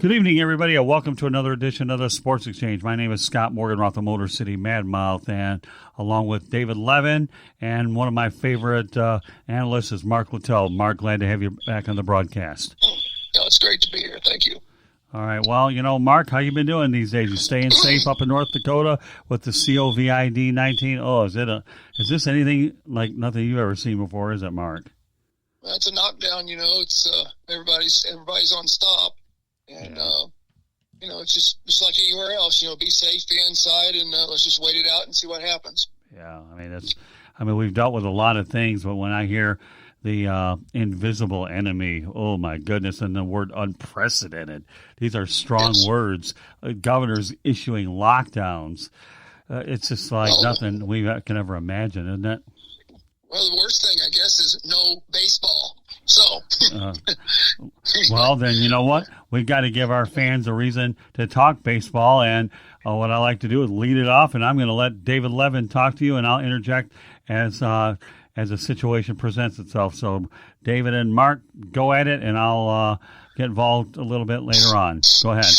Good evening, everybody, and welcome to another edition of the Sports Exchange. My name is Scott Morganroth, the Motor City Madmouth, and along with David Levin, and one of my favorite analysts is Mark Littell. Mark, glad to have you back on the broadcast. No, it's great to be here. Thank you. All right. Well, Mark, how you been doing these days? You staying safe up in North Dakota with the COVID-19? Oh, is this anything like nothing you've ever seen before? Is it, Mark? That's a knockdown. It's everybody's on stop, and it's just like anywhere else. Be safe, be inside, and let's just wait it out and see what happens. Yeah, we've dealt with a lot of things, but when I hear the invisible enemy, oh my goodness, and the word unprecedented, these are strong words. Governors issuing lockdowns. It's just like nothing we can ever imagine, isn't it? Well, the worst thing, I guess, is no baseball. So, well, then you know what? We've got to give our fans a reason to talk baseball, and what I like to do is lead it off, and I'm going to let David Levin talk to you, and I'll interject as a situation presents itself. So, David and Mark, go at it, and I'll get involved a little bit later on. Go ahead.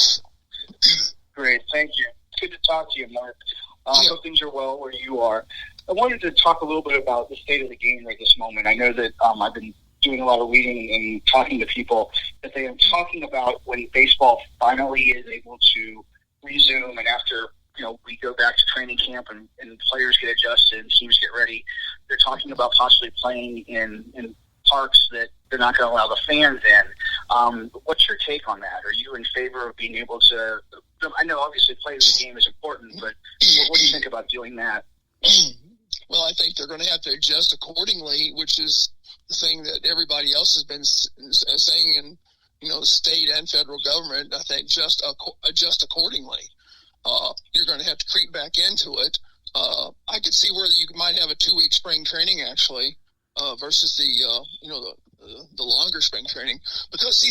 Great, thank you. Good to talk to you, Mark. I hope things are well where you are. I wanted to talk a little bit about the state of the game right this moment. I know that I've been doing a lot of reading and talking to people that they are talking about when baseball finally is able to resume, and after we go back to training camp and players get adjusted and teams get ready, they're talking about possibly playing in parks that they're not going to allow the fans in. What's your take on that? Are you in favor of being able to? I know obviously playing the game is important, but what do you think about doing that? Well, I think they're going to have to adjust accordingly, which is the thing that everybody else has been saying in, the state and federal government. I think just adjust accordingly. You're going to have to creep back into it. I could see where you might have a 2-week spring training actually, versus the longer spring training, because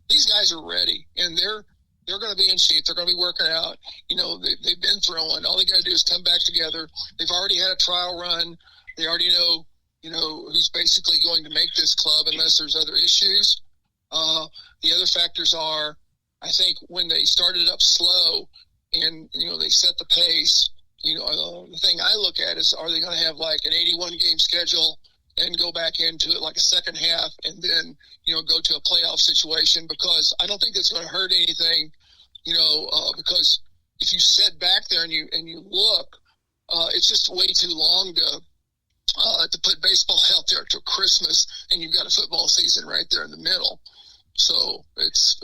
these guys are ready and they're going to be in shape. They're going to be working out. They've been throwing. All they got to do is come back together. They've already had a trial run. They already know, who's basically going to make this club unless there's other issues. The other factors are, I think, when they started up slow and, they set the pace, the thing I look at is, are they going to have like an 81-game schedule and go back into it like a second half and then, go to a playoff situation? Because I don't think it's going to hurt anything, because if you sit back there and you look, it's just way too long to put baseball out there till Christmas, and you've got a football season right there in the middle. So it's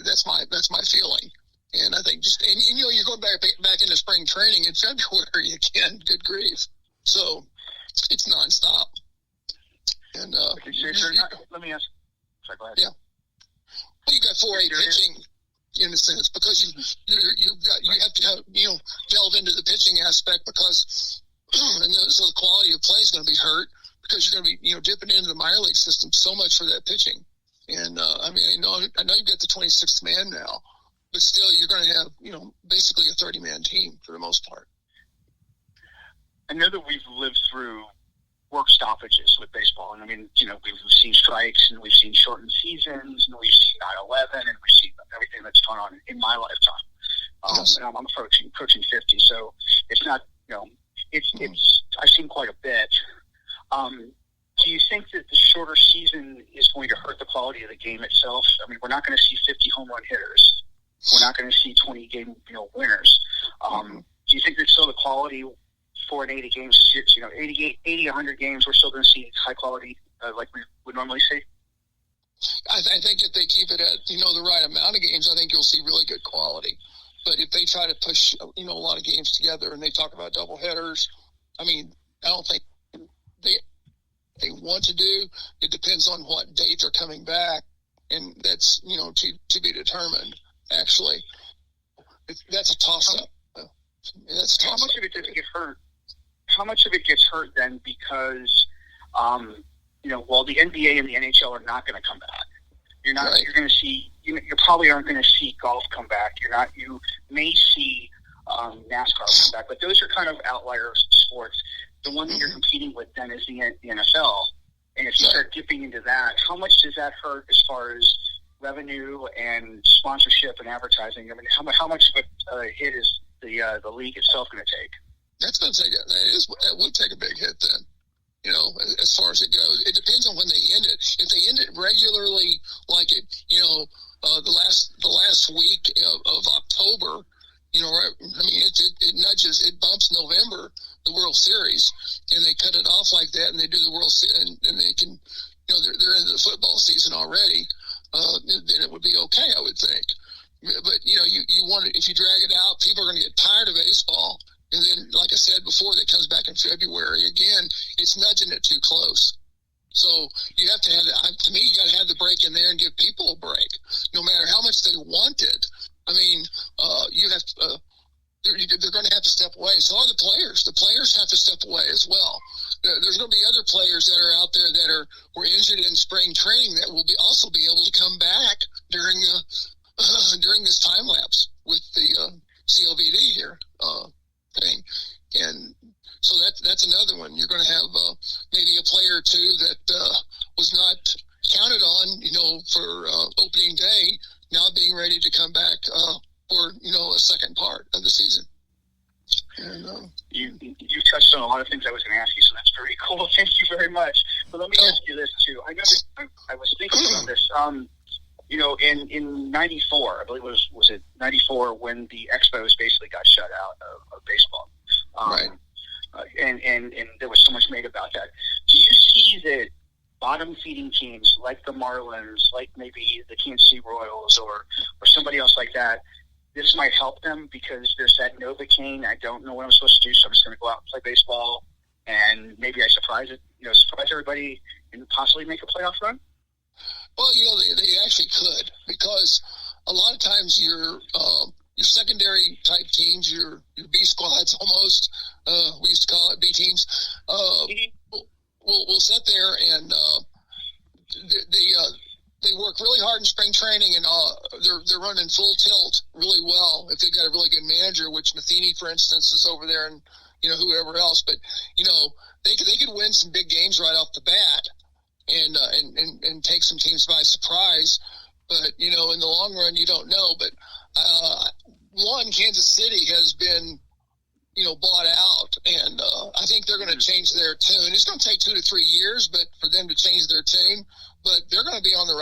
that's my feeling. And I think you're going back into spring training in February again. Good grief! So it's nonstop. And let me ask. Sorry, go ahead. Yeah. Well, you got 4A pitching in a sense, because you have to delve into the pitching aspect, because so the quality of play is going to be hurt, because you're going to be dipping into the minor league system so much for that pitching. And I know you've got the 26th man now, but still you're going to have basically a 30-man team for the most part. I know that we've lived through work stoppages with baseball, and we've seen strikes, and we've seen shortened seasons, and we've seen 9/11, and we've seen everything that's gone on in my lifetime. Yes. And I'm approaching 50, so it's not I've seen quite a bit. Do you think that the shorter season is going to hurt the quality of the game itself? We're not going to see 50 home run hitters. We're not going to see 20 game winners. Do you think that still the quality for an 80 games, 80, 100 games, we're still going to see high quality like we would normally see? I think if they keep it at the right amount of games, I think you'll see really good quality. But if they try to push a lot of games together and they talk about double headers, I don't think they want to do. It depends on what date they're coming back, and that's to be determined. Actually, that's a toss-up. How much of it does get hurt? How much of it gets hurt then because, while the NBA and the NHL are not going to come back, you're going to see, you probably aren't going to see golf come back. You may see NASCAR come back, but those are kind of outlier sports. The one that you're competing with then is the NFL. And if you start dipping into that, how much does that hurt as far as revenue and sponsorship and advertising? I mean, how much of a hit is the league itself going to take? That's going to take it would take a big hit then. You know, as far as it goes, it depends on when they end it. If they end it regularly, like it, you know, the last week of October, you know, right? I mean, it nudges, it bumps November, the World Series, and they cut it off like that, and they do the World Series, and they can, you know, they're into the football season already. Then it would be okay, I would think. But you know, you want it, if you drag it out, people are going to get tired of baseball. And then, like I said before, that comes back in February. Again, it's nudging it too close. So you have to have that. To me, you got to have the break in there and give people a break, no matter how much they want it. I mean, you have to, they're going to have to step away. So are the players. The players have to step away as well. There's going to be other players that are out there that were injured in spring training that will also be able to come back during this time lapse with the COVD here. Thing. And so that's another one. You're going to have maybe a player or two that was not counted on, you know, for opening day, now being ready to come back for, you know, a second part of the season. And, you touched on a lot of things I was going to ask you, so that's very cool. Thank you very much. But let me ask you this too. I know that I was thinking about this. You know, in '94, I believe was it '94 when the Expos basically got shut out of baseball, right? And there was so much made about that. Do you see that bottom feeding teams like the Marlins, like maybe the Kansas City Royals, or somebody else like that, this might help them because there's that Novocaine. I don't know what I'm supposed to do, so I'm just going to go out and play baseball, and maybe I surprise everybody and possibly make a playoff run. Well, you know, they actually could, because a lot of times your secondary type teams, your B squads almost, we used to call it B teams, will sit there and they work really hard in spring training, and they're running full tilt really well if they've got a really good manager, which Matheny, for instance, is over there, and you know, whoever else. But you know, they could win some big games right off the bat. And take some teams by surprise, but you know, in the long run, you don't know. But Kansas City has been, you know, bought out, and I think they're going to change their tune. It's going to take 2 to 3 years, but for them to change their tune, but they're going to be on the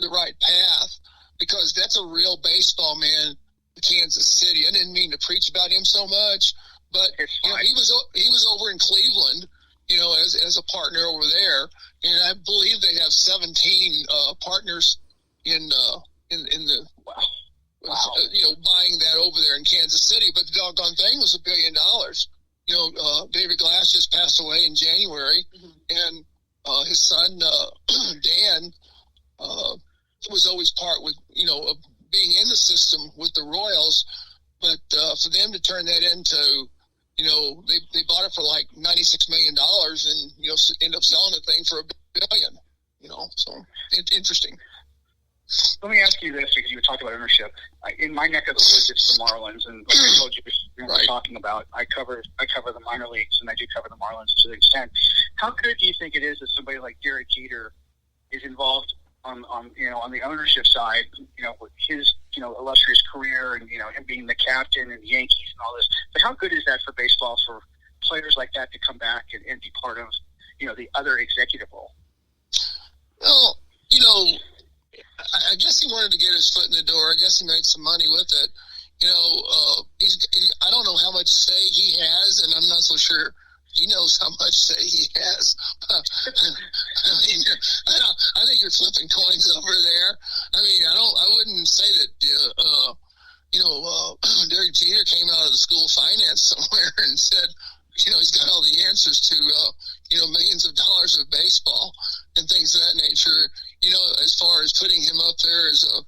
right path, because that's a real baseball man, Kansas City. I didn't mean to preach about him so much, but you know, he was over in Cleveland, you know, as a partner over there, and I believe they have 17 partners in the you know, buying that over there in Kansas City. But the doggone thing was $1 billion. You know, David Glass just passed away in January, and his son Dan was always part with, you know, of being in the system with the Royals, but for them to turn that into, you know, they bought it for like $96 million, and you know, end up selling the thing for $1 billion. You know, so interesting. Let me ask you this, because you were talking about ownership. In my neck of the woods, it's the Marlins, and like I told you, we're talking about. I cover the minor leagues, and I do cover the Marlins to the extent. How good do you think it is that somebody like Derek Jeter is involved on the ownership side? You know, with his illustrious career, and you know, him being the captain and the Yankees and all this. But how good is that for baseball, for players like that to come back and be part of, you know, the other executive role? Well, you know, I guess he wanted to get his foot in the door. I guess he made some money with it. You know, I don't know how much say he has, and I'm not so sure he knows how much say he has. I mean, I think you're flipping coins over there. I mean, I wouldn't say that, Derek Jeter came out of the school of finance somewhere and said, you know, he's got all the answers to, millions of dollars of baseball and things of that nature. You know, as far as putting him up there as a,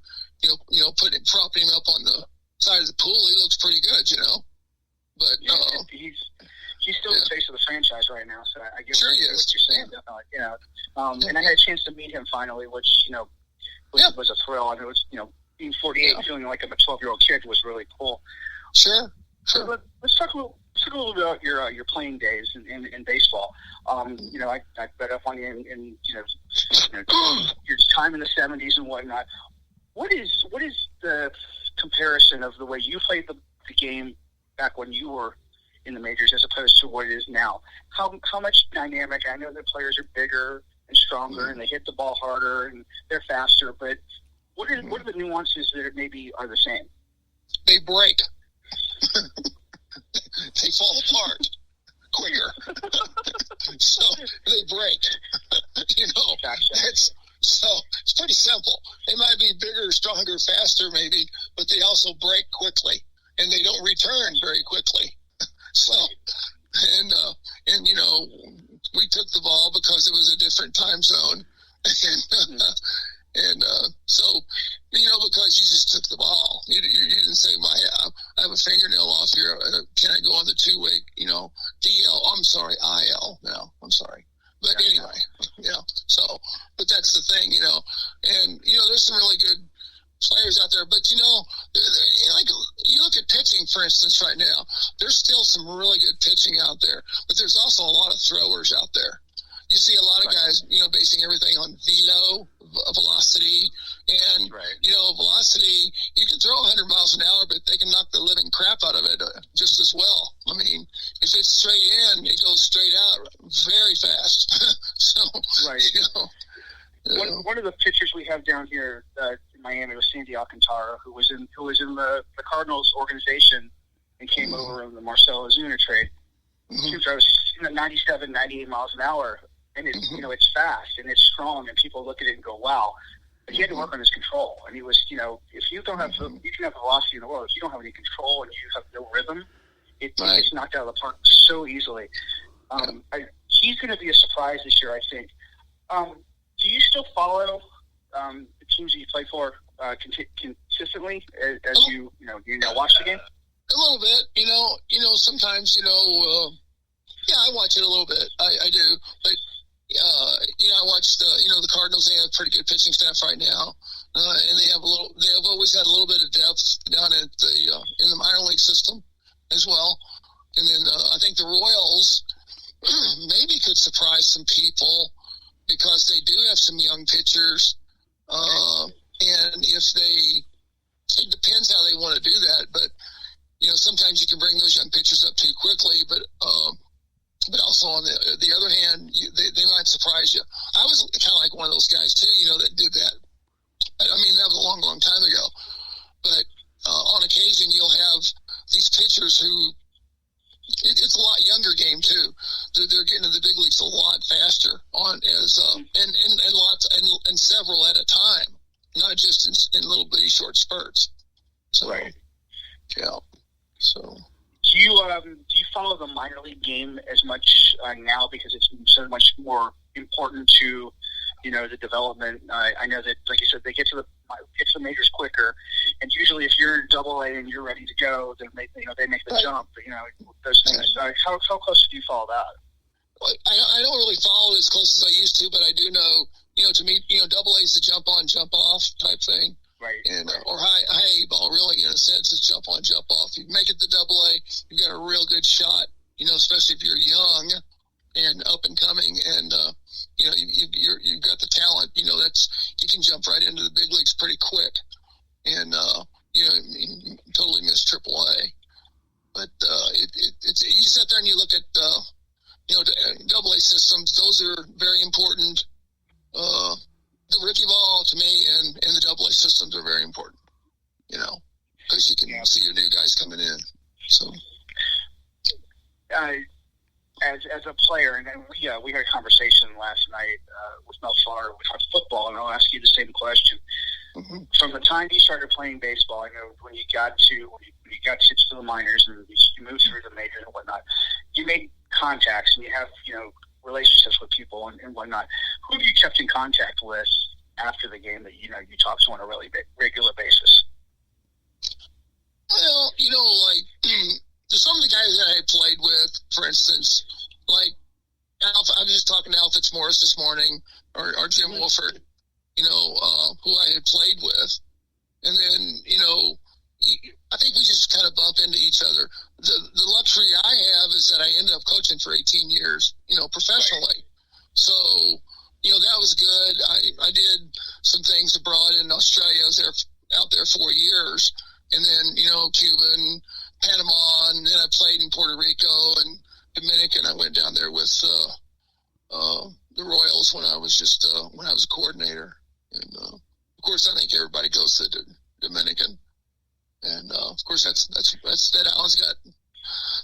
propping him up on the side of the pool, he looks pretty good, you know. But he's still the face of the franchise right now, so I get sure what you're saying. Definitely, you know. And I had a chance to meet him finally, which, you know, was a thrill. I mean, it was, you know, being 48, feeling like I'm a 12-year-old kid was really cool. Sure. So let's talk a little bit about your playing days in baseball. You know, I read up on you in your time in the 70s and whatnot. What is the comparison of the way you played the game back when you were in the majors as opposed to what it is now? How much dynamic? I know that players are bigger and stronger and they hit the ball harder and they're faster, but what are the nuances that maybe are the same? They break. They fall apart quicker. So they break. So it's pretty simple. They might be bigger, stronger, faster maybe, but they also break quickly and they don't return very quickly. So, and we took the ball because it was a different time zone. So, because you just took the ball. You didn't say, I have a fingernail off here. Can I go on the two-way, DL? I'm sorry, IL now. I'm sorry. But anyway, so, but that's the thing, and, there's some really good players out there, but, like, you look at pitching, for instance, right now, there's still some really good pitching out there, but there's also a lot of throwers out there. You see a lot of guys, basing everything on velo, velocity, and, velocity, you can throw 100 miles an hour, but they can knock the living crap out of it just as well. I mean, if it's straight in, it goes straight out very fast. So, right. One of the pitchers we have down here in Miami was Sandy Alcantara, who was in the Cardinals organization and came over in the Marcell Ozuna trade. He was 97, 98 miles an hour, and it's fast and it's strong, and people look at it and go, "Wow!" But he had to work on his control, and he was, if you don't have, you can have velocity in the world, if you don't have any control and you have no rhythm, it gets knocked out of the park so easily. He's going to be a surprise this year, I think. Do you still follow the teams that you play for consistently as you watch the game? A little bit, sometimes, I watch it a little bit. I do, but I watched the Cardinals. They have a pretty good pitching staff right now, and they have always had a little bit of depth down at in the minor league system as well. And then I think the Royals maybe could surprise some people because they do have some young pitchers, and it depends how they want to do that, but. Sometimes you can bring those young pitchers up too quickly, but also on the other hand, they might surprise you. I was kind of like one of those guys too, that did that. I mean, that was a long, long time ago. But on occasion, you'll have these pitchers who it's a lot younger game too. They're getting to the big leagues a lot faster and several at a time, not just in little bitty short spurts. So, right. Yeah. So, do you follow the minor league game as much now because it's so much more important to the development? I know that, like you said, they get to the majors quicker, and usually if you're in Double A and you're ready to go, then they make the jump. Those things. How close do you follow that? Well, I don't really follow it as close as I used to, but I do know. To me, Double A is the jump on, jump off type thing. Right. And or high A ball, really, in a sense, is jump on, jump off. You make it to Double A, you've got a real good shot. Especially if you're young and up and coming, and you've got the talent. You can jump right into the big leagues pretty quick, and totally miss Triple A. But it's you sit there and you look at Double A systems; those are very important. The rookie ball to me and the Double A systems are very important, because you can see your new guys coming in. So, as a player, and we had a conversation last night with Mel Farr. We talked football, and I'll ask you the same question. Mm-hmm. From the time you started playing baseball, I know when you got to the minors and you moved through the majors and whatnot, you made contacts and you have relationships with people and whatnot. Who have you kept in contact with after the game that you talk to on a really regular basis? Well, some of the guys that I played with, for instance, like Alf, I was just talking to Al Fitzmaurice this morning, or Jim Wolford, who I had played with, and then I think we just kind of bump into each other. The luxury I have is that I ended up coaching for 18 years, professionally. Right. So, that was good. I did some things abroad in Australia. I was out there 4 years, and then Cuba and Panama, and then I played in Puerto Rico and Dominican. I went down there with the Royals when I was a coordinator, and of course I think everybody goes to the Dominican, and of course that island's got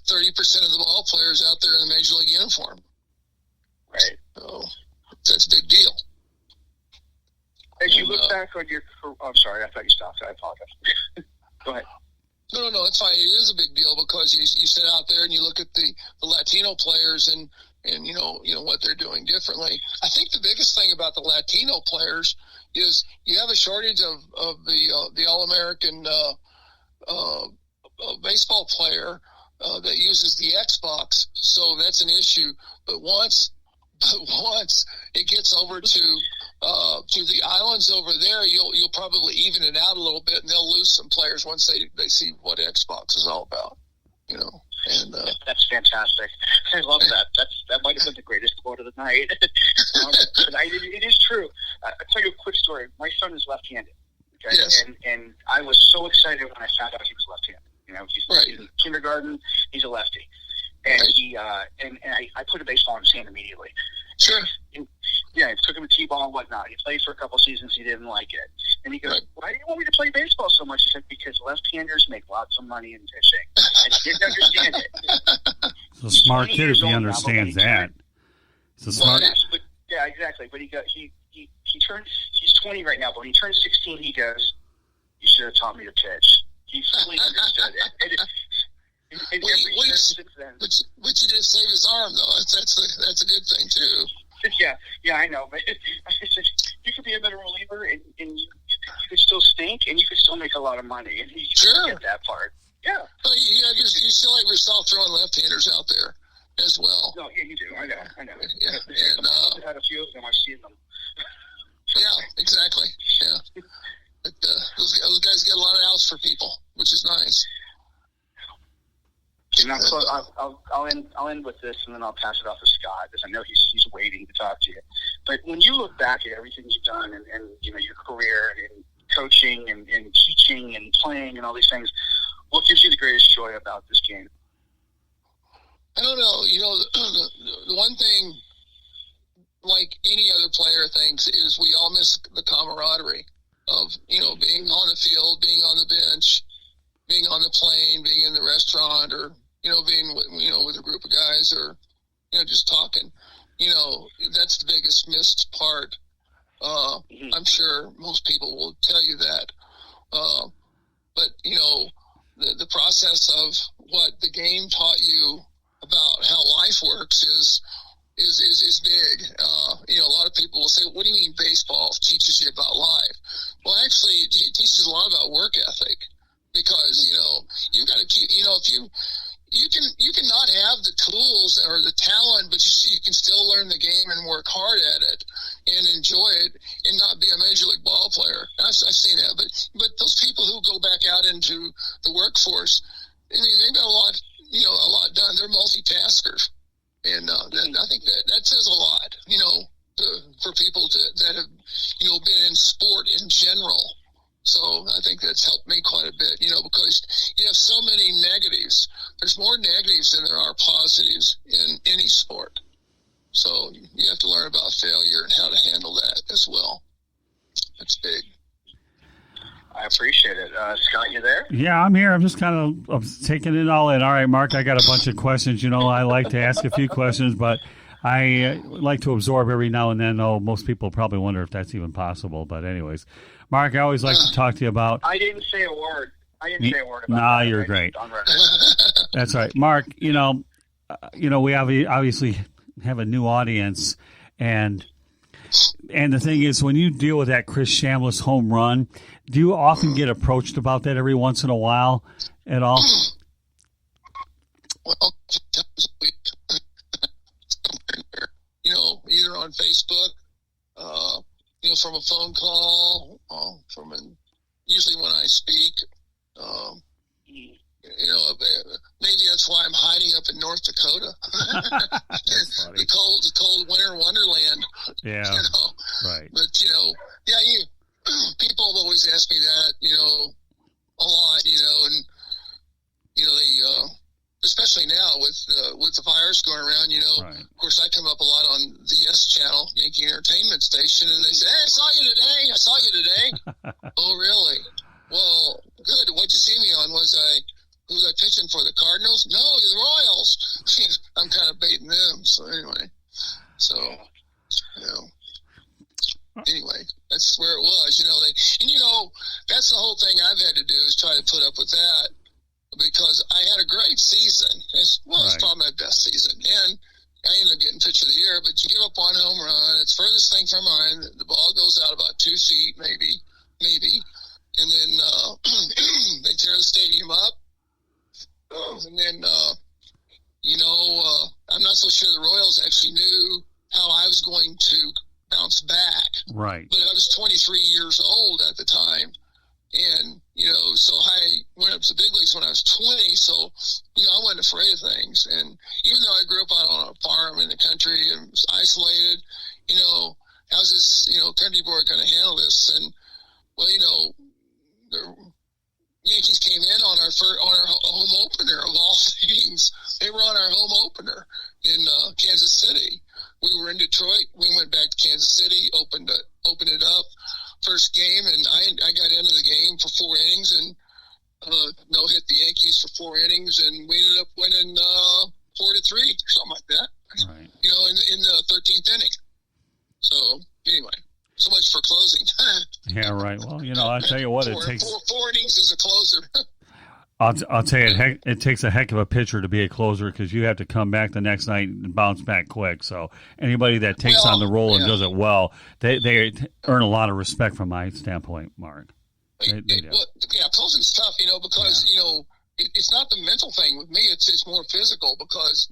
30% of the ball players out there in the major league uniform. Right. So that's a big deal. As you look back on your career, I'm sorry, I thought you stopped. I apologize. Go ahead. No, it's fine. It is a big deal because you sit out there and you look at the Latino players and what they're doing differently. I think the biggest thing about the Latino players is you have a shortage of the All-American baseball player that uses the Xbox, so that's an issue. But once it gets over to the islands over there, you'll probably even it out a little bit, and they'll lose some players once they see what Xbox is all about. And that's fantastic. I love that. That might have been the greatest quote of the night. It is true. I'll tell you a quick story. My son is left-handed. Okay? Yes. And I was so excited when I found out he was left-handed. He's in kindergarten. He's a lefty, and right. I put a baseball in his hand immediately. Sure. And, I took him a T-ball and whatnot. He played for a couple seasons. He didn't like it, and he goes, "Why do you want me to play baseball so much?" I said, "Because left-handers make lots of money in fishing." And he didn't understand it. It's a smart kid if he understands that. It's a smart. Yeah, exactly. But he turns. He's 20 right now. But when he turns 16, he goes, "You should have taught me to pitch." He fully understood it. And every year since then. But you did save his arm, though. That's a good thing too. Yeah, I know. But you could be a better reliever, and you could still stink, and you could still make a lot of money. And you sure. Get that part. Yeah. Well, you still have yourself throwing left-handers out there as well. No, yeah, you do. I know. Yeah, and I've had a few of them. I've seen them. Yeah, exactly. Yeah. But those guys get a lot of outs for people, which is nice. And I'll end with this, and then I'll pass it off to Scott, because I know he's waiting to talk to you. But when you look back at everything you've done, and your career, and coaching, and teaching, and playing, and all these things, what gives you the greatest joy about this game? I don't know. The one thing, like any other player thinks, is we all miss the camaraderie of being on the field, being on the bench, being on the plane, being in the restaurant, or being with a group of guys, or just talking. That's the biggest missed part. I'm sure most people will tell you that. But the process of what the game taught you about how life works is big. A lot of people will say, "What do you mean baseball teaches you about life?" Well, actually, it teaches a lot about work ethic, because you've got to keep. If you can not have the tools or the talent, but you can still learn the game and work hard at it and enjoy it, and not be a major league ball player. I've seen that, but those people who go back out into the workforce, I mean, they've got a lot done. They're multitaskers. And I think that says a lot, for people that have, been in sport in general. So I think that's helped me quite a bit, because you have so many negatives. There's more negatives than there are positives in any sport. So you have to learn about failure and how to handle that as well. That's big. I appreciate it. Scott, you there? Yeah, I'm here. I'm just kind of taking it all in. All right, Mark, I got a bunch of questions. I like to ask a few questions, but I like to absorb every now and then. Oh, most people probably wonder if that's even possible. But anyways, Mark, I always like to talk to you about... I didn't say a word. About Nah, that. You're great. That's right. Mark, we obviously have a new audience, and the thing is, when you deal with that Chris Chambliss home run, do you often get approached about that every once in a while at all? Well, either on Facebook, from a phone call, usually when I speak, maybe that's why I'm hiding up in North North Dakota. That's funny. The cold winter wonderland. Yeah. You know? Right. But, people have always asked me that, a lot, and, they, especially now with the virus going around, Right. Of course, I come up a lot on the Yes Channel, Yankee Entertainment Station, and they say, "Hey, I saw you today. Oh, really? Well, good. What'd you see me on? Was I pitching for the Cardinals? No, the Royals. I'm kind of baiting them. So anyway, anyway, that's where it was. That's the whole thing I've had to do is try to put up with that because I had a great season. It's probably my best season, and I ended up getting pitcher of the year. But you give up one home run, it's furthest thing from mine. The ball goes out about 2 feet, maybe. And then they tear the stadium up. And then, I'm not so sure the Royals actually knew how I was going to bounce back. Right. But I was 23 years old at the time. And, so I went up to the big leagues when I was 20. So, I wasn't afraid of things. And even though I grew up out on a farm in the country and was isolated, how's this, country boy going to handle this? And, well, the Yankees came in on our home opener of all things. They were on our home opener in Kansas City. We were in Detroit. We went back to Kansas City, opened it up. First game, and I got into the game for 4 innings and no hit the Yankees for 4 innings, and we ended up winning 4-3 or something like that. Right. In the 13th inning. So anyway. So much for closing. Yeah, right. Well, I tell you what, it takes 4 innings as a closer. I'll tell you, it takes a heck of a pitcher to be a closer because you have to come back the next night and bounce back quick. So anybody that takes on the role and does it well, they earn a lot of respect from my standpoint, Mark. They do. Well, closing's tough, because it's not the mental thing with me. It's more physical because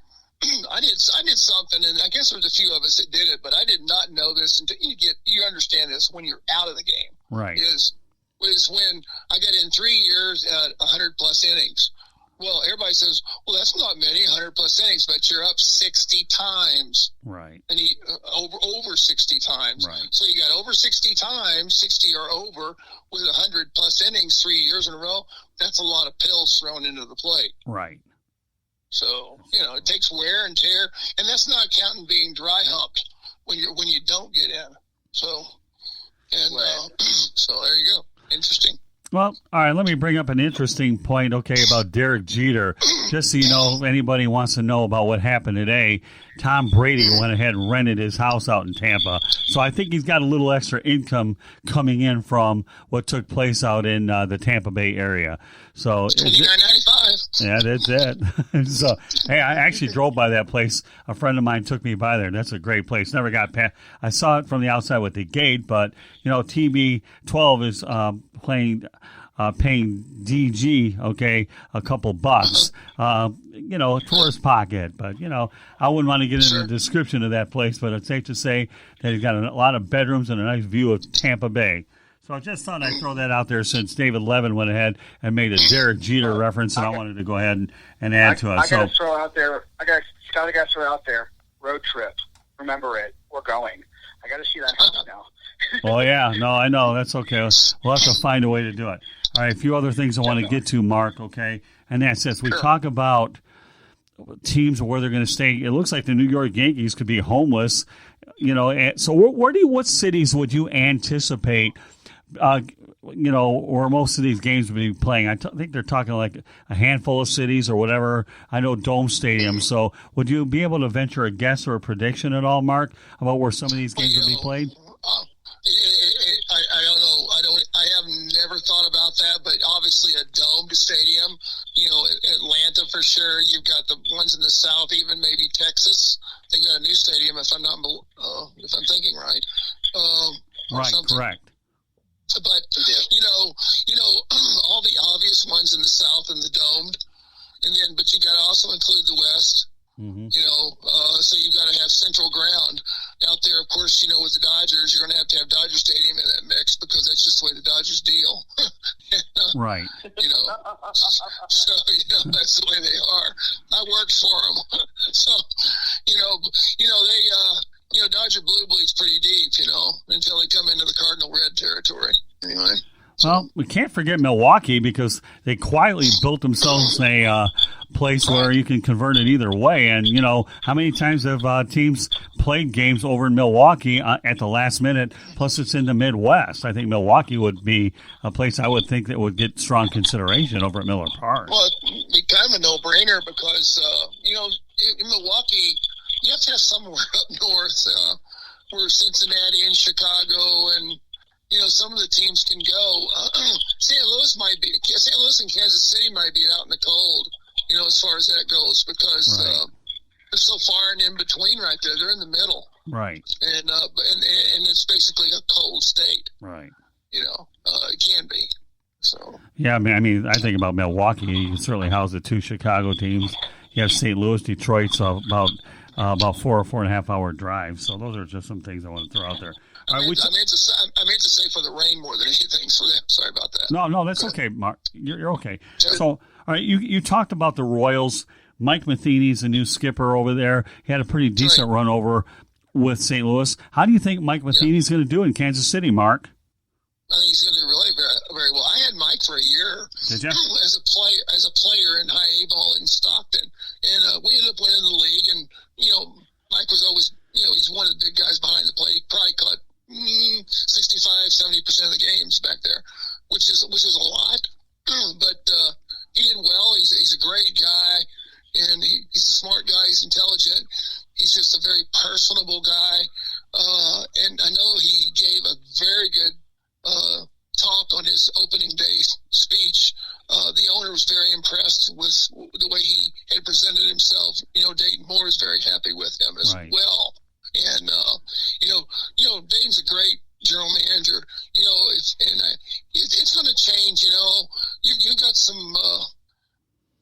I did something, and I guess there's a few of us that did it, but I did not know this until you understand this when you're out of the game. Right. Was when I got in 3 years at 100+ innings. Well, everybody says, well, that's not many, 100+ innings, but you're up 60 times. Right. And over 60 times. Right. So you got over 60 times, 60 or over, with 100+ innings 3 years in a row. That's a lot of pills thrown into the plate. Right. So, it takes wear and tear, and that's not counting being dry humped when you don't get in. So, so there you go. Interesting. Well, all right, let me bring up an interesting point, about Derek Jeter. Just so you know, if anybody wants to know about what happened today, Tom Brady went ahead and rented his house out in Tampa. So I think he's got a little extra income coming in from what took place out in the Tampa Bay area. So $29.95. Yeah, that's it. So, hey, I actually drove by that place. A friend of mine took me by there. That's a great place. Never got past. I saw it from the outside with the gate, but TB12 is paying DG, a couple bucks, tourist pocket. But, I wouldn't want to get into the description of that place, but it's safe to say that he's got a lot of bedrooms and a nice view of Tampa Bay. So I just thought I'd throw that out there since David Levin went ahead and made a Derek Jeter reference, and I wanted to go ahead and add to it. I got to throw out there, road trip. Remember it. We're going. I got to see that house now. Oh, yeah. No, I know. That's okay. We'll have to find a way to do it. All right, a few other things I want to get to, Mark, okay? And that's this. We talk about teams where they're going to stay. It looks like the New York Yankees could be homeless, So what cities would you anticipate, where most of these games would be playing? I think they're talking like a handful of cities or whatever. I know Dome Stadium. So would you be able to venture a guess or a prediction at all, Mark, about where some of these games would be played? I don't know. I have never thought about that, but obviously a domed stadium, Atlanta for sure. You've got the ones in the South, even maybe Texas. They've got a new stadium, if I'm thinking right. Right, correct. But, all the obvious ones in the South and the domed. But you got to also include the West. Mm-hmm. So you've got to have central ground. out there, of course, with the Dodgers, you're going to have Dodger Stadium in that mix because that's just the way the Dodgers deal. Right. So, that's the way they are. I worked for them. So, they, Dodger blue bleeds pretty deep, until they come into the Cardinal red territory. Anyway. Well, we can't forget Milwaukee because they quietly built themselves a place where you can convert it either way. And, how many times have teams played games over in Milwaukee at the last minute? Plus, it's in the Midwest. I think Milwaukee would be a place I would think that would get strong consideration over at Miller Park. Well, it'd be kind of a no-brainer because, in Milwaukee, you have to have somewhere up north where Cincinnati and Chicago and some of the teams can go. St. Louis and Kansas City might be out in the cold, as far as that goes, because they're so far and in between right there. They're in the middle. Right. And it's basically a cold state. Right. It can be. So. Yeah, I mean, I think about Milwaukee. You can certainly house the two Chicago teams. You have St. Louis, Detroit's about 4.5 hour drive. So those are just some things I want to throw out there. I meant to say for the rain more than anything. So sorry about that. No, that's okay, Mark. You're okay. So, all right, you talked about the Royals. Mike Matheny's the new skipper over there. He had a pretty decent run over with St. Louis. How do you think Mike Matheny's going to do in Kansas City, Mark? I think he's going to do really very, very well. I had Mike for a year. Did you? As a player in high A ball in Stockton, and we ended up winning the league. And Mike was always, he's one of the big guys behind the plate. He probably caught 65-70% of the games back there, which is a lot. But he did well. He's a great guy, and he's a smart guy. He's intelligent. He's just a very personable guy. And I know he gave a very good talk on his opening day speech. The owner was very impressed with the way he had presented himself. Dayton Moore is very happy with him as well. And, Dayton's a great general manager, it's going to change, you got some,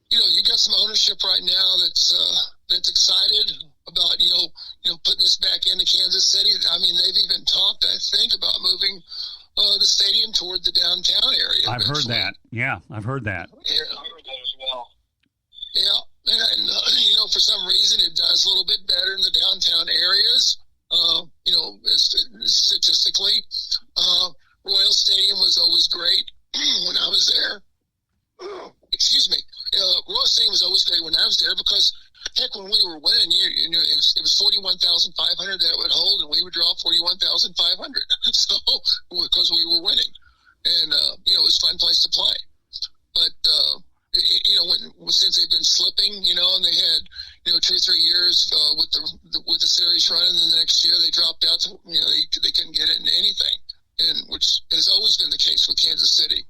you got some ownership right now that's excited about, putting this back into Kansas City. I mean, they've even talked, I think, about moving the stadium toward the downtown area. I've heard that. Yeah, I've heard that. Yeah, I heard that as well. Yeah, and for some reason it does a little bit better in the downtown areas. Statistically, Royal Stadium was always great when I was there. Excuse me. Royal Stadium was always great when I was there because, heck, when we were winning, it was 41,500 that would hold, and we would draw 41,500. So, because we were winning, and it was a fun place to play. But since they've been slipping, and they had 2 or 3 years with the series running, and then the next year they dropped out. They couldn't get into anything, and which has always been the case with Kansas City.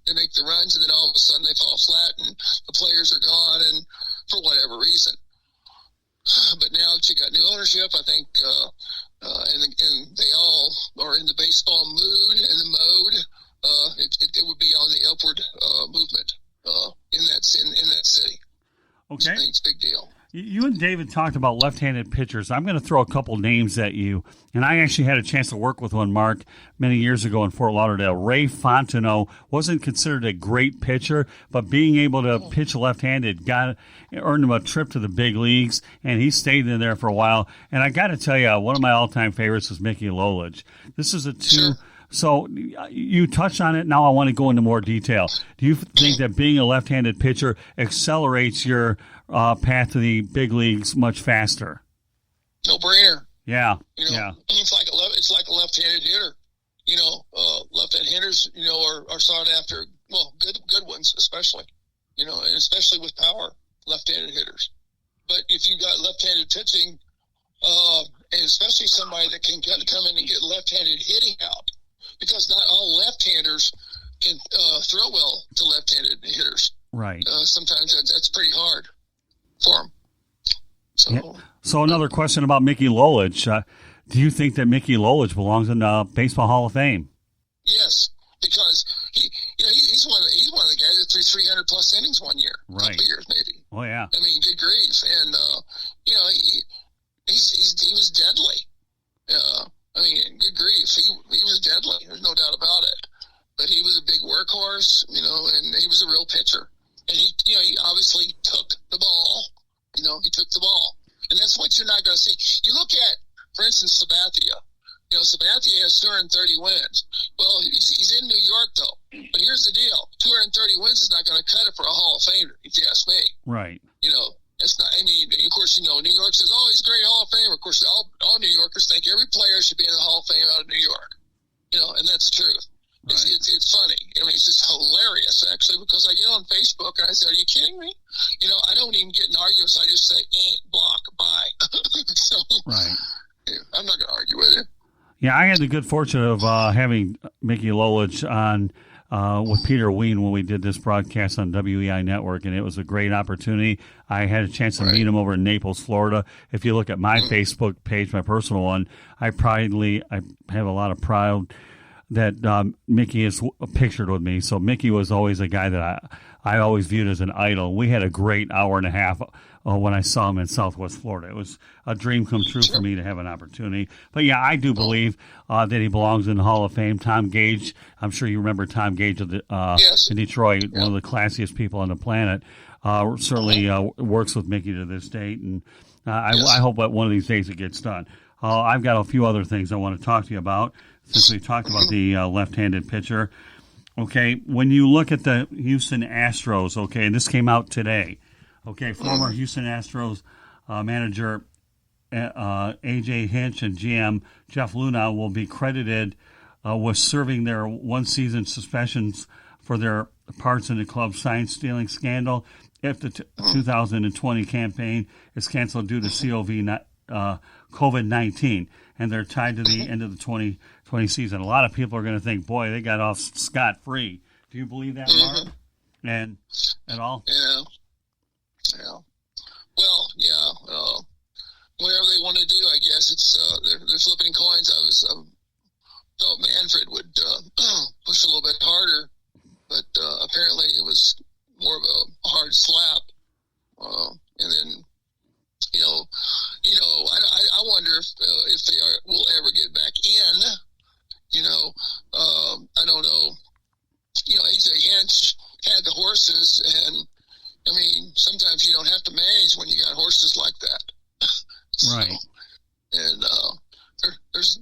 They make the runs, and then all of a sudden they fall flat, and the players are gone, and for whatever reason. But now that you got new ownership, I think, and they all are in the baseball mood and the mode. It would be on the upward movement in that city. Okay, it's a big deal. You and David talked about left-handed pitchers. I'm going to throw a couple names at you. And I actually had a chance to work with one, Mark, many years ago in Fort Lauderdale. Ray Fontenot wasn't considered a great pitcher, but being able to pitch left-handed earned him a trip to the big leagues, and he stayed in there for a while. And I got to tell you, one of my all-time favorites was Mickey Lolich. This is a two. Sure. So you touched on it. Now I want to go into more detail. Do you think that being a left-handed pitcher accelerates your path to the big leagues much faster? No brainer. Yeah. It's like a left-handed hitter. Left-handed hitters, are sought after. Well, good ones, especially. And especially with power, left-handed hitters. But if you got left-handed pitching, and especially somebody that can come in and get left-handed hitting out, because not all left-handers can throw well to left-handed hitters. Right. Sometimes that's pretty hard for them. So, yeah. So another question about Mickey Lolich. Do you think that Mickey Lolich belongs in the Baseball Hall of Fame? Yes, because he's one of the guys that threw 300 plus innings one year, right. A couple of years maybe. Oh yeah. I mean, good grief, and he was deadly. I mean, good grief, he was deadly. There's no doubt about it. But he was a big workhorse, and he was a real pitcher. And he obviously took the ball. He took the ball, and that's what you're not going to see. You look at, for instance, Sabathia. Sabathia has 230 wins. Well, he's in New York, though. But here's the deal. 230 wins is not going to cut it for a Hall of Famer, if you ask me. Right. It's not, of course, New York says, oh, he's a great Hall of Famer. Of course, all New Yorkers think every player should be in the Hall of Fame out of New York. And that's the truth. Right. It's funny. It's just hilarious, actually, because I get on Facebook and I say, are you kidding me? I don't even get in arguments. I just say, block, bye. So, right. I'm not going to argue with you. Yeah, I had the good fortune of having Mickey Lolich on with Peter Ween when we did this broadcast on WEI Network, and it was a great opportunity. I had a chance to meet him over in Naples, Florida. If you look at my Facebook page, my personal one, I have a lot of pride that Mickey is pictured with me. So Mickey was always a guy that I always viewed as an idol. We had a great hour and a half when I saw him in Southwest Florida. It was a dream come true for me to have an opportunity. But, yeah, I do believe that he belongs in the Hall of Fame. Tom Gage, I'm sure you remember Tom Gage of in Detroit, one of the classiest people on the planet, certainly works with Mickey to this date. And I hope that one of these days it gets done. I've got a few other things I want to talk to you about since we talked about the left-handed pitcher. Okay, when you look at the Houston Astros, and this came out today, former Houston Astros manager A.J. Hinch and GM Jeff Luna will be credited with serving their one-season suspensions for their parts in the club's sign-stealing scandal if the 2020 campaign is canceled due to COVID-19, and they're tied to the end of the 2020 season. A lot of people are going to think, boy, they got off scot-free. Do you believe that, Mark? And at all? Yeah. Well, yeah. Whatever they want to do, I guess they're flipping coins. I thought Manfred would push a little bit harder, but apparently it was more of a hard slap. And then, I wonder if they will ever get back in. I don't know. A.J. Hinch had the horses, and sometimes you don't have to manage when you got horses like that. Right. And there's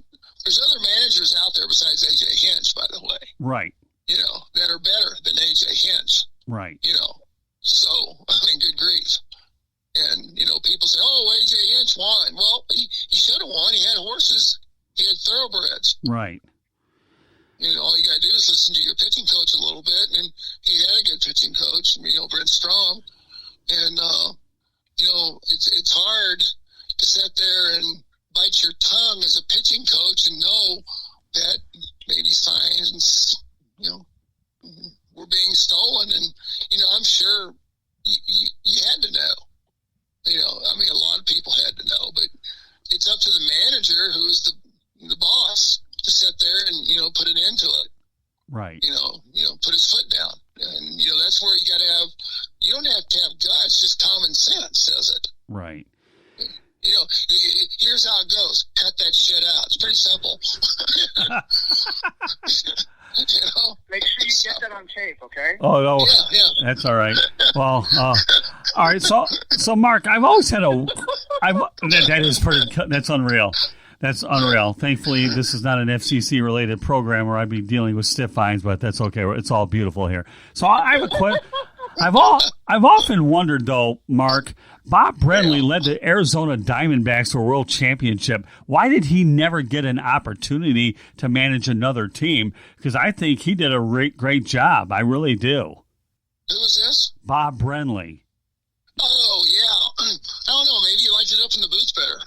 other managers out there besides A.J. Hinch, by the way. Right. That are better than A.J. Hinch. Right. So, good grief. And, people say, oh, A.J. Hinch won. Well, he should have won. He had horses. He had thoroughbreds. Right. All you got to do is listen to your pitching coach a little bit. And he had a good pitching coach, Brent Strom. And, it's hard to sit there and bite your tongue as a pitching coach and know that maybe signs, were being stolen. And, I'm sure you had to know. A lot of people had to know, but it's up to the manager, who's the boss, to sit there and, put an end to it. Right. Put his foot down. And, that's where you got to have, you don't have to have guts, just common sense says it. Right. Here's how it goes. Cut that shit out. It's pretty simple. Make sure you get that on tape, okay? Oh, yeah. That's all right. Well, all right. So Mark, I've always had that is pretty. That's unreal. That's unreal. Thankfully, this is not an FCC related program where I'd be dealing with stiff fines, but that's okay. It's all beautiful here. So I have a question. I've often wondered, though, Mark, Bob Brenly led the Arizona Diamondbacks to a world championship. Why did he never get an opportunity to manage another team? Because I think he did a great job. I really do. Who was this? Bob Brenly. Oh, yeah. I don't know. Maybe he liked it up in the booth better.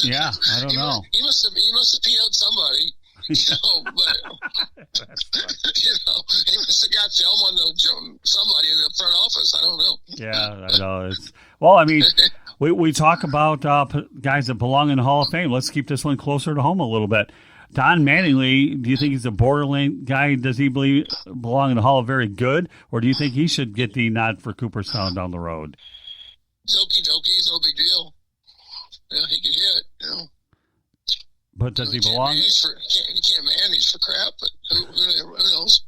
Yeah, I don't know. He must have PO'd somebody. But he must have got film on somebody in the front office. I don't know. Yeah, I know. We talk about guys that belong in the Hall of Fame. Let's keep this one closer to home a little bit. Don Mattingly, do you think he's a borderline guy? Does he belong in the Hall of Very Good, or do you think he should get the nod for Cooperstown down the road? It's okie dokie. It's no big deal. He could hit. But does he belong? He can't manage for crap, but who knows?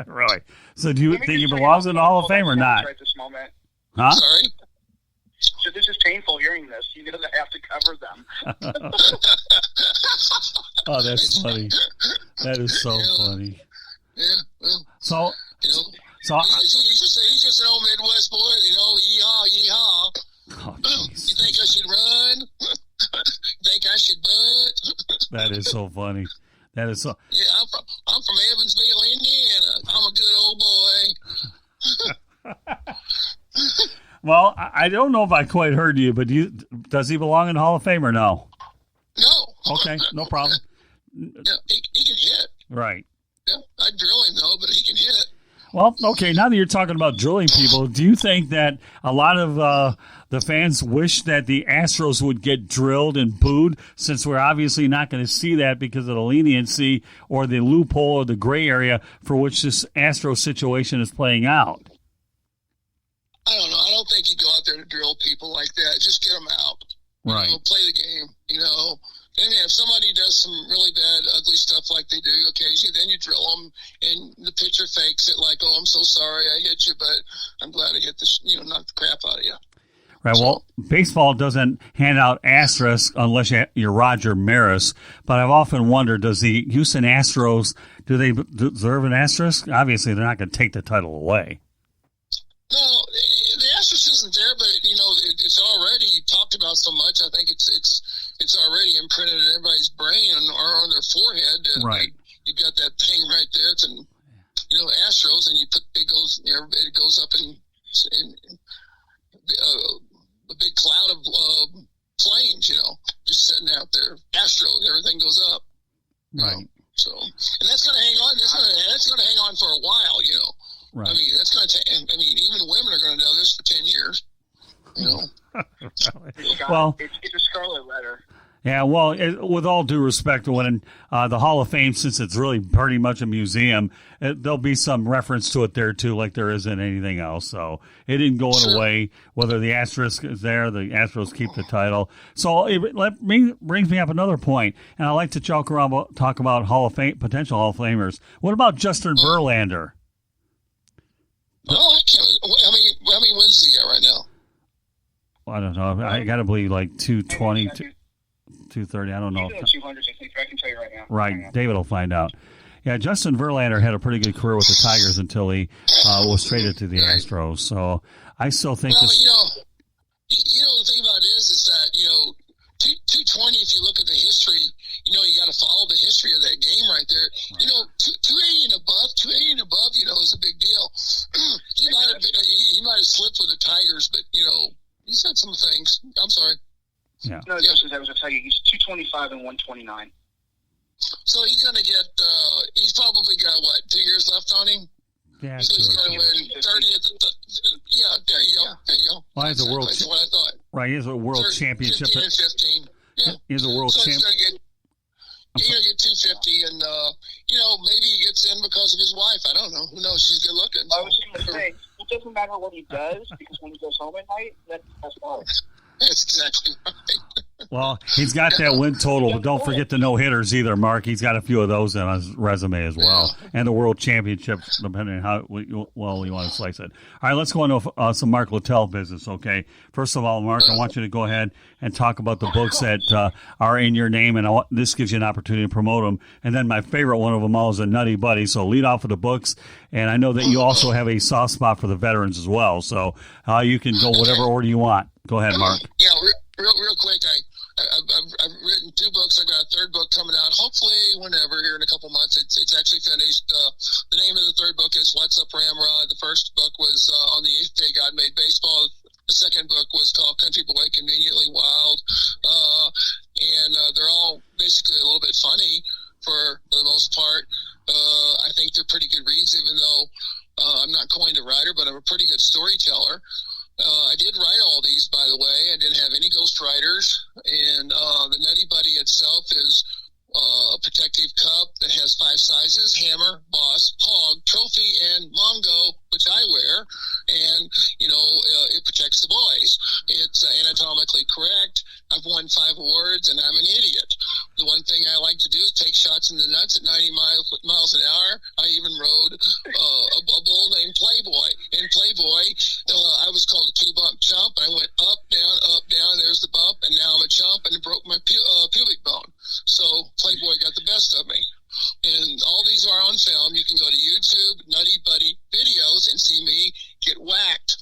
Really? So do you think he belongs in the Hall of Fame or not? Right this moment. Huh? Sorry? So this is painful hearing this. You know they have to cover them. Oh, that's funny. That is so funny. Yeah. Well, So, he's just an old Midwest boy, yeehaw, yeehaw. oh, You think I should run? Think I should bunt? that is so funny. That is so. Yeah, I'm from Evansville, Indiana. I'm a good old boy. Well, I don't know if I quite heard you, but does he belong in the Hall of Fame or no? No. Okay, no problem. Yeah, he can hit. Right. Yeah, I'd drill him though, but he can hit. Well, okay, now that you're talking about drilling people, do you think that a lot of the fans wish that the Astros would get drilled and booed, since we're obviously not going to see that because of the leniency or the loophole or the gray area for which this Astros situation is playing out? I don't know. I don't think you go out there to drill people like that. Just get them out. Right. Play the game, And if somebody does some really bad, ugly stuff like they do occasionally, then you drill them, and the pitcher fakes it like, "Oh, I'm so sorry I hit you, but I'm glad I hit the, knocked the crap out of you." Right. Well, baseball doesn't hand out asterisks unless you're Roger Maris. But I've often wondered, does the Houston Astros, do they deserve an asterisk? Obviously, they're not going to take the title away. No, the asterisk isn't there, but it's already talked about so much. I think it's already imprinted in everybody's brain or on their forehead. Right. You've got that thing right there. It's Astros, and it goes up in a big cloud of flames. Just sitting out there. Astros, everything goes up. Right. So, and that's going to hang on. That's going to hang on for a while. Right. I mean, that's going to take. Even women are going to know this for 10 years. Well, it's a scarlet letter. Yeah, well, with all due respect, when the Hall of Fame, since it's really pretty much a museum, there'll be some reference to it there, too, like there isn't anything else. So it didn't go away. Whether the asterisk is there, the Astros keep the title. So it brings me up another point, and I like to talk about Hall of Fame, potential Hall of Famers. What about Justin Verlander? Oh, I can't. How many wins does he got right now? I don't know. I got to believe like 220, 230. I don't know. He's in the 200s, I can tell you right now. Right. David will find out. Yeah, Justin Verlander had a pretty good career with the Tigers until he was traded to the Astros. So I still think the thing about it is that, 220, if you look at the history, you got to follow the history of that game right there. Right. 280 and above, is a big deal. He might have slipped with the Tigers, but, he's had some things. I'm sorry. Yeah. No, I was going to tell you, he's 225 and 129. So he's going to get, he's probably got, 2 years left on him? Yeah. So he's going to win 30 at there you go. Yeah. There you go. Well, that's what I thought. Right, he has a world championship. 15 and 15. Yeah. He has a world championship. He's going to get 250, and, maybe he gets in because of his wife. I don't know. Who knows? She's good looking. I was going to say, it doesn't matter what he does, because when he goes home at night, that's fine. That's exactly right. Well, he's got that win total, but don't forget the no-hitters either, Mark. He's got a few of those on his resume as well, and the World Championships, depending on how you want to slice it. All right, let's go into some Mark Littell business, okay? First of all, Mark, I want you to go ahead and talk about the books that are in your name, and this gives you an opportunity to promote them. And then my favorite one of them all is a Nutty Buddy, so lead off with the books. And I know that you also have a soft spot for the veterans as well, so you can go whatever order you want. Go ahead, Mark. Yeah, real quick, I've written 2 books. I've got a 3rd book coming out, hopefully whenever, here in a couple months. It's actually finished. The name of the 3rd book is What's Up, Ramrod. The first book was On the 8th Day God Made Baseball. The second book was called Country Boy Conveniently Wild. And they're all basically a little bit funny for the most part. I think they're pretty good reads, even though I'm not coined a writer, but I'm a pretty good storyteller. I did write all these, by the way. I didn't have any ghostwriters. And the Nutty Buddy itself is a protective cup that has 5 sizes: hammer, boss, hog, trophy, and mongo, which I wear. And, it protects the boys. It's anatomically correct. I've won 5 awards, and I'm an idiot. Playboy. I was called a 2-bump chump. I went up, down, there's the bump, and now I'm a chump, and it broke my pubic bone. So Playboy got the best of me. And all these are on film. You can go to YouTube, Nutty Buddy videos, and see me get whacked.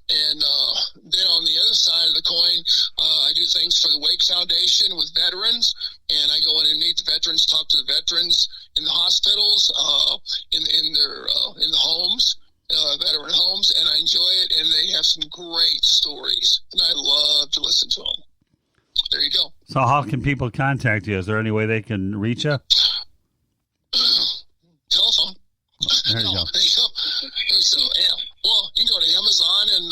And then on the other side of the coin, I do things for the Wake Foundation with veterans, and I go in and meet the veterans, talk to the veterans in the hospitals, in the homes, veteran homes, and I enjoy it. And they have some great stories, and I love to listen to them. There you go. So, how can people contact you? Is there any way they can reach you? Telephone. There you go. So, yeah. Well, you can go to Amazon and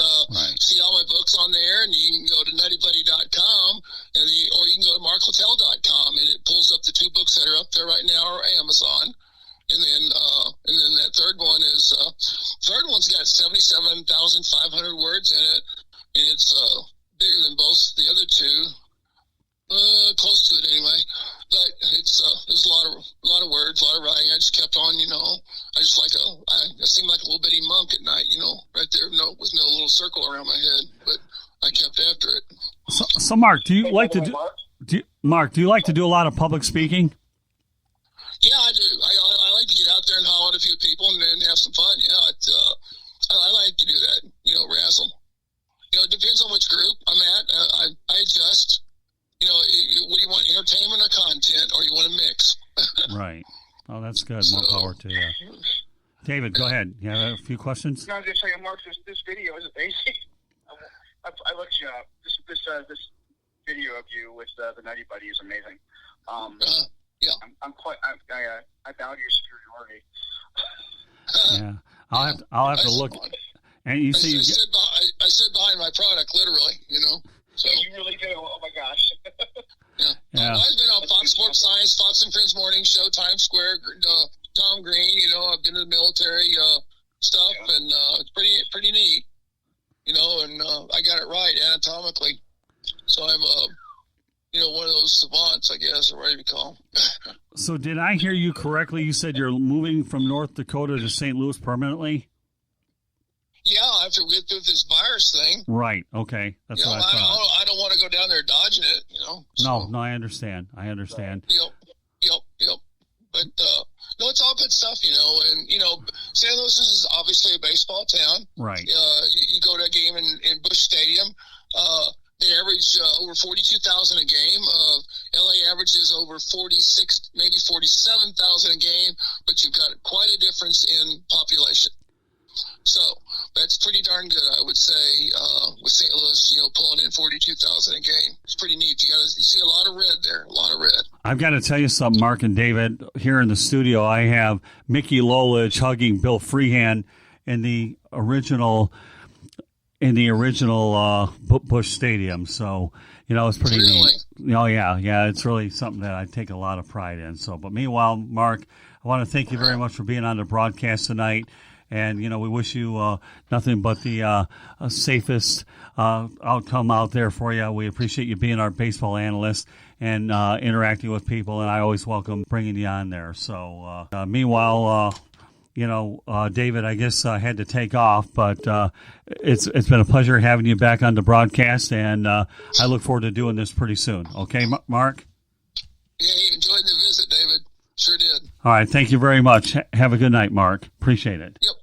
see all my books on there, and you can go to nuttybuddy.com, or you can go to marklittell.com, and it pulls up the 2 books that are up there right now, or Amazon. And then that third one's got 77,500 words in it, and it's bigger than both the other 2. Close to it anyway, but there's a lot of words, a lot of writing. I just kept on, I seemed like a little bitty monk at night, right there, with no little circle around my head, but I kept after it. So Mark, do you like to do a lot of public speaking? Yeah, I do. I like to get out there and holler at a few people and then have some fun. Yeah, I like to do that. Razzle. It depends on which group I'm at. I adjust. What do you want, entertainment or content, or you want to mix? Right. Oh, that's good. More power to you. David, go ahead. You have a few questions? No, I'm just saying, Mark, this video is amazing. I looked you up. This video of you with the Nutty Buddy is amazing. Yeah. I bow to your superiority. Yeah. I'll have to look. And you see, I stood behind my product, literally, So you really do. Oh my gosh. Yeah. I've been on Fox Sports Science, Fox and Friends Morning Show, Times Square, Tom Green. I've been to the military stuff, and it's pretty neat. And I got it right anatomically, so I'm one of those savants, I guess, or whatever you call them. So did I hear you correctly? You said you're moving from North Dakota to St. Louis permanently? Yeah, after we get through this virus thing. Right. Okay. That's what I thought. I don't want to go down there dodging it, So. No, I understand. Yep. But, no, it's all good stuff, and, St. Louis is obviously a baseball town. Right. You go to a game in Busch Stadium, they average over 42,000 a game. LA averages over 46, maybe 47,000 a game, but you've got quite a difference in population. So that's pretty darn good, I would say, with St. Louis, pulling in 42,000 a game. It's pretty neat. You see a lot of red there, a lot of red. I've got to tell you something, Mark and David. Here in the studio, I have Mickey Lolich hugging Bill Freehand in the original Busch Stadium. So, it's pretty neat. Oh, yeah, it's really something that I take a lot of pride in. So, but meanwhile, Mark, I want to thank you very much for being on the broadcast tonight. And, we wish you nothing but the safest outcome out there for you. We appreciate you being our baseball analyst and interacting with people, and I always welcome bringing you on there. So, meanwhile, David, I guess I had to take off, but it's been a pleasure having you back on the broadcast, and I look forward to doing this pretty soon. Okay, Mark? Yeah, enjoyed the visit, David. Sure did. All right, thank you very much. Have a good night, Mark. Appreciate it. Yep.